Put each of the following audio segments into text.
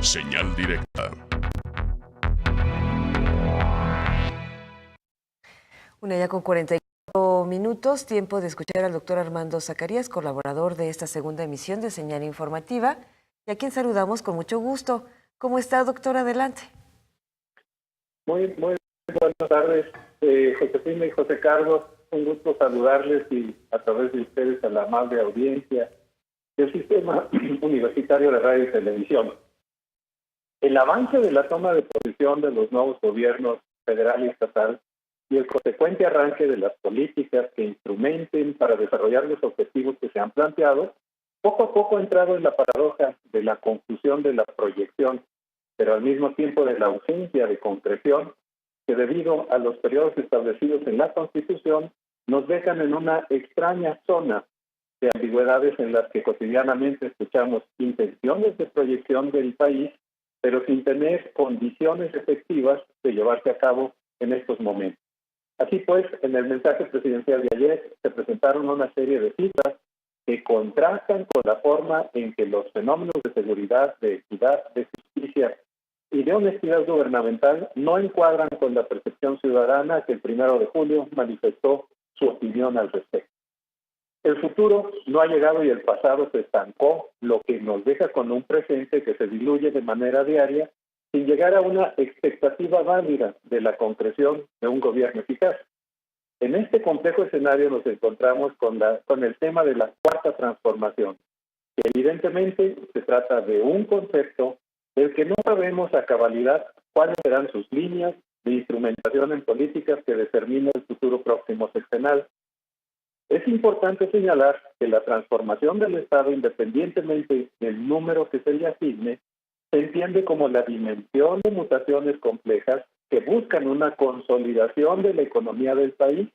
Señal directa. Una ya con 44 minutos, tiempo de escuchar al doctor Armando Zacarías, colaborador de esta segunda emisión de Señal Informativa, y a quien saludamos con mucho gusto. ¿Cómo está, doctor? Adelante. Muy buenas tardes, Josefina y José Carlos. Un gusto saludarles y a través de ustedes a la amable audiencia del Sistema Universitario de Radio y Televisión. El avance de la toma de posesión de los nuevos gobiernos federal y estatal y el consecuente arranque de las políticas que instrumenten para desarrollar los objetivos que se han planteado, poco a poco ha entrado en la paradoja de la confusión de la proyección, pero al mismo tiempo de la ausencia de concreción, que debido a los periodos establecidos en la Constitución, nos dejan en una extraña zona de ambigüedades en las que cotidianamente escuchamos intenciones de proyección del país, pero sin tener condiciones efectivas de llevarse a cabo en estos momentos. Así pues, en el mensaje presidencial de ayer se presentaron una serie de cifras que contrastan con la forma en que los fenómenos de seguridad, de equidad, de justicia y de honestidad gubernamental no encuadran con la percepción ciudadana que el 1 de julio manifestó su opinión al respecto. El futuro no ha llegado y el pasado se estancó, lo que nos deja con un presente que se diluye de manera diaria sin llegar a una expectativa válida de la concreción de un gobierno eficaz. En este complejo escenario nos encontramos con el tema de la cuarta transformación, que evidentemente se trata de un concepto del que no sabemos a cabalidad cuáles serán sus líneas de instrumentación en políticas que determina el futuro próximo sexenal. Es importante señalar que la transformación del Estado, independientemente del número que se le asigne, se entiende como la dimensión de mutaciones complejas que buscan una consolidación de la economía del país,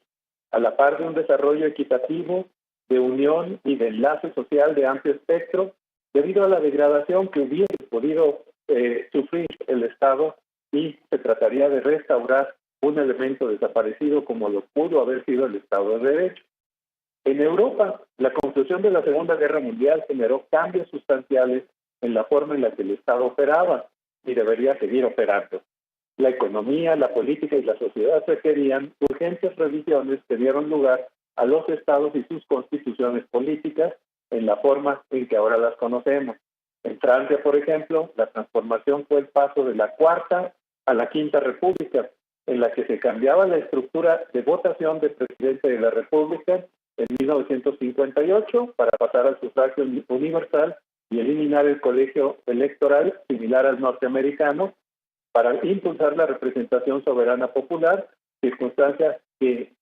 a la par de un desarrollo equitativo, de unión y de enlace social de amplio espectro, debido a la degradación que hubiera podido sufrir el Estado, y se trataría de restaurar un elemento desaparecido como lo pudo haber sido el Estado de Derecho. En Europa, la conclusión de la Segunda Guerra Mundial generó cambios sustanciales en la forma en la que el Estado operaba y debería seguir operando. La economía, la política y la sociedad requerían urgentes revisiones que dieron lugar a los estados y sus constituciones políticas en la forma en que ahora las conocemos. En Francia, por ejemplo, la transformación fue el paso de la Cuarta a la Quinta República, en la que se cambiaba la estructura de votación del presidente de la República en 1958 para pasar al sufragio universal y eliminar el colegio electoral similar al norteamericano para impulsar la representación soberana popular, circunstancia que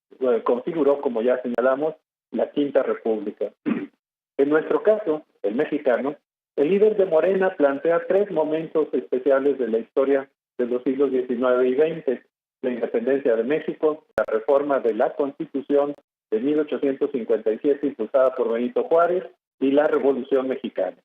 configuró, como ya señalamos, la Quinta República. En nuestro caso, el mexicano, el líder de Morena plantea 3 momentos especiales de la historia de los siglos XIX y XX: la independencia de México, la reforma de la Constitución de 1857 impulsada por Benito Juárez y la Revolución Mexicana.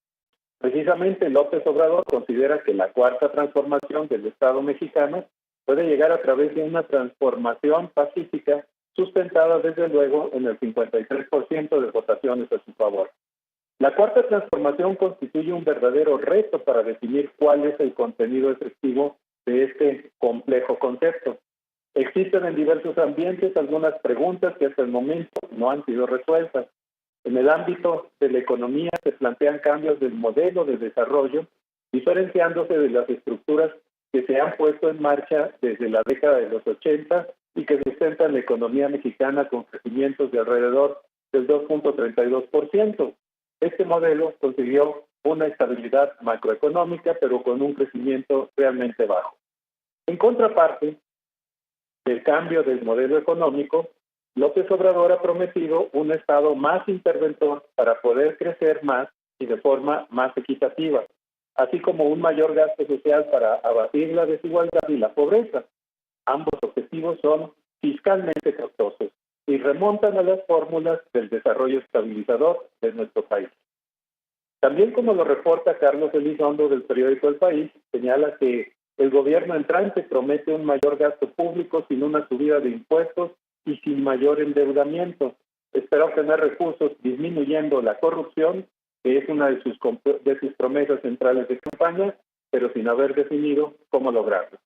Precisamente López Obrador considera que la cuarta transformación del Estado mexicano puede llegar a través de una transformación pacífica sustentada desde luego en el 53% de votaciones a su favor. La cuarta transformación constituye un verdadero reto para definir cuál es el contenido efectivo de este complejo concepto. Existen en diversos ambientes algunas preguntas que hasta el momento no han sido resueltas. En el ámbito de la economía se plantean cambios del modelo de desarrollo, diferenciándose de las estructuras que se han puesto en marcha desde la década de los 80 y que sustentan la economía mexicana con crecimientos de alrededor del 2.32%. Este modelo consiguió una estabilidad macroeconómica, pero con un crecimiento realmente bajo. En contraparte del cambio del modelo económico, López Obrador ha prometido un Estado más interventor para poder crecer más y de forma más equitativa, así como un mayor gasto social para abatir la desigualdad y la pobreza. Ambos objetivos son fiscalmente costosos y remontan a las fórmulas del desarrollo estabilizador de nuestro país. También, como lo reporta Carlos Elizondo del periódico El País, señala que el gobierno entrante promete un mayor gasto público sin una subida de impuestos y sin mayor endeudamiento. Espera obtener recursos disminuyendo la corrupción, que es una de sus promesas centrales de campaña, pero sin haber definido cómo lograrlo.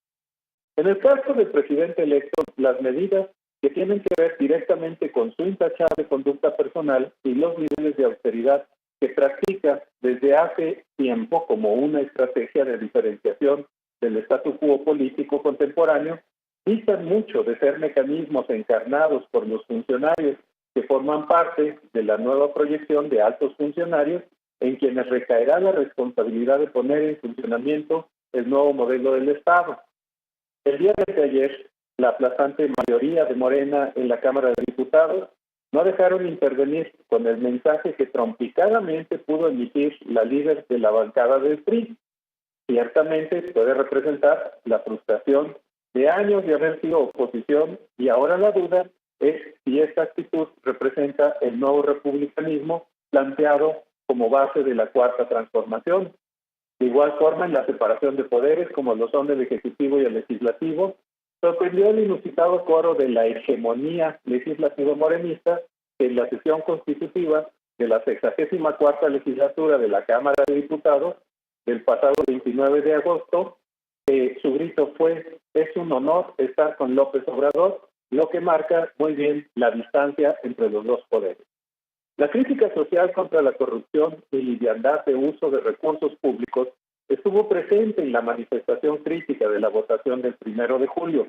En el caso del presidente electo, las medidas que tienen que ver directamente con su intachable conducta personal y los niveles de austeridad que practica desde hace tiempo como una estrategia de diferenciación del statu quo político contemporáneo, distan mucho de ser mecanismos encarnados por los funcionarios que forman parte de la nueva proyección de altos funcionarios en quienes recaerá la responsabilidad de poner en funcionamiento el nuevo modelo del Estado. El día de ayer, la aplastante mayoría de Morena en la Cámara de Diputados no dejaron intervenir con el mensaje que trompicadamente pudo emitir la líder de la bancada del PRI. Ciertamente puede representar la frustración de años de haber sido oposición y ahora la duda es si esta actitud representa el nuevo republicanismo planteado como base de la Cuarta Transformación. De igual forma, en la separación de poderes, como lo son el Ejecutivo y el Legislativo, sorprendió el inusitado coro de la hegemonía legislativa morenista que en la sesión constitutiva de la 64ª legislatura de la Cámara de Diputados del pasado 29 de agosto, su grito fue: es un honor estar con López Obrador, lo que marca muy bien la distancia entre los dos poderes. La crítica social contra la corrupción y liviandad de uso de recursos públicos estuvo presente en la manifestación crítica de la votación del 1 de julio.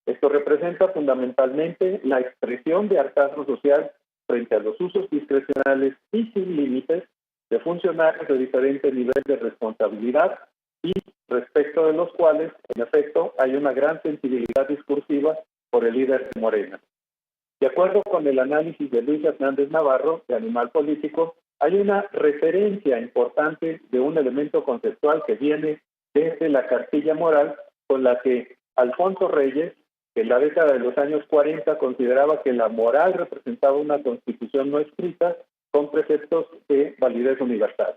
Esto representa fundamentalmente la expresión de hartazgo social frente a los usos discrecionales y sin límites de funcionarios de diferente nivel de responsabilidad y respecto de los cuales, en efecto, hay una gran sensibilidad discursiva por el líder de Morena. De acuerdo con el análisis de Luis Hernández Navarro, de Animal Político, hay una referencia importante de un elemento conceptual que viene desde la cartilla moral con la que Alfonso Reyes, que en la década de los años 40 consideraba que la moral representaba una constitución no escrita con preceptos de validez universal.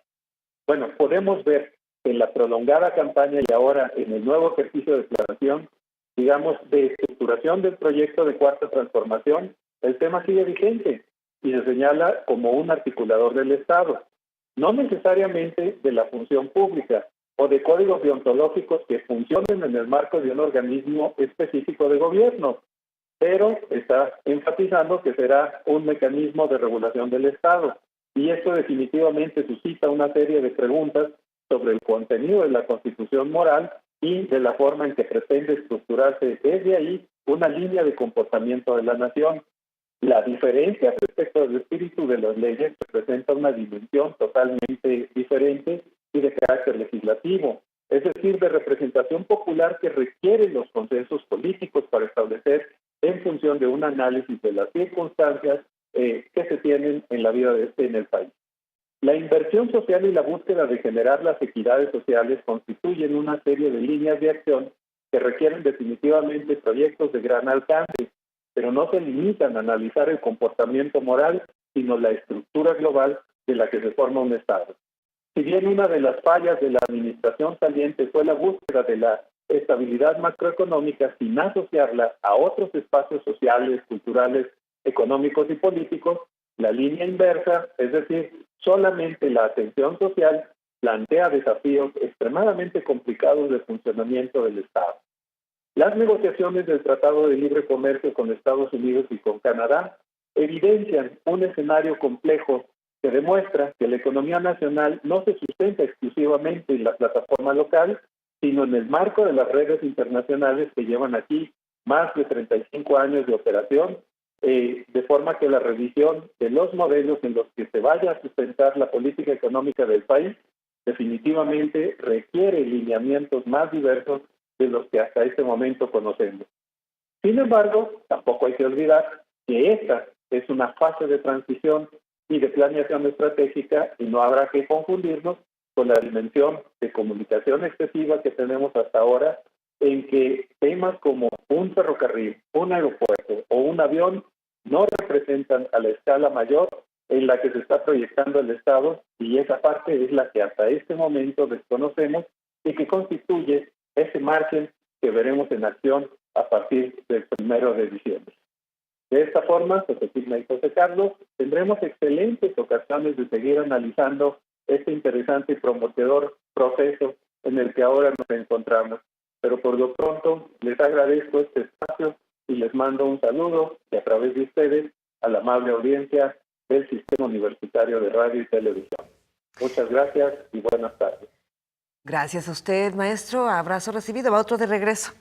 Bueno, podemos ver que en la prolongada campaña y ahora en el nuevo ejercicio de declaración, digamos, de estructuración del proyecto de Cuarta Transformación, el tema sigue vigente y se señala como un articulador del Estado, no necesariamente de la función pública o de códigos deontológicos que funcionen en el marco de un organismo específico de gobierno, pero está enfatizando que será un mecanismo de regulación del Estado. Y esto definitivamente suscita una serie de preguntas sobre el contenido de la Constitución moral y de la forma en que pretende estructurarse desde ahí una línea de comportamiento de la nación. La diferencia respecto al espíritu de las leyes representa una dimensión totalmente diferente y de carácter legislativo, es decir, de representación popular que requiere los consensos políticos para establecer en función de un análisis de las circunstancias que se tienen en la vida en el país. La inversión social y la búsqueda de generar las equidades sociales constituyen una serie de líneas de acción que requieren definitivamente proyectos de gran alcance, pero no se limitan a analizar el comportamiento moral, sino la estructura global de la que se forma un Estado. Si bien una de las fallas de la administración saliente fue la búsqueda de la estabilidad macroeconómica sin asociarla a otros espacios sociales, culturales, económicos y políticos, la línea inversa, es decir, solamente la atención social, plantea desafíos extremadamente complicados de funcionamiento del Estado. Las negociaciones del Tratado de Libre Comercio con Estados Unidos y con Canadá evidencian un escenario complejo que demuestra que la economía nacional no se sustenta exclusivamente en la plataforma local, sino en el marco de las redes internacionales que llevan aquí más de 35 años de operación, de forma que la revisión de los modelos en los que se vaya a sustentar la política económica del país definitivamente requiere lineamientos más diversos de los que hasta este momento conocemos. Sin embargo, tampoco hay que olvidar que esta es una fase de transición y de planeación estratégica y no habrá que confundirnos con la dimensión de comunicación excesiva que tenemos hasta ahora, en que temas como un ferrocarril, un aeropuerto o un avión no representan a la escala mayor en la que se está proyectando el Estado, y esa parte es la que hasta este momento desconocemos y que constituye ese margen que veremos en acción a partir del 1 de diciembre. De esta forma, Josefina y José Carlos, tendremos excelentes ocasiones de seguir analizando este interesante y prometedor proceso en el que ahora nos encontramos. Pero por lo pronto les agradezco este espacio y les mando un saludo y a través de ustedes a la amable audiencia del Sistema Universitario de Radio y Televisión. Muchas gracias y buenas tardes. Gracias a usted, maestro. Abrazo recibido. Va otro de regreso.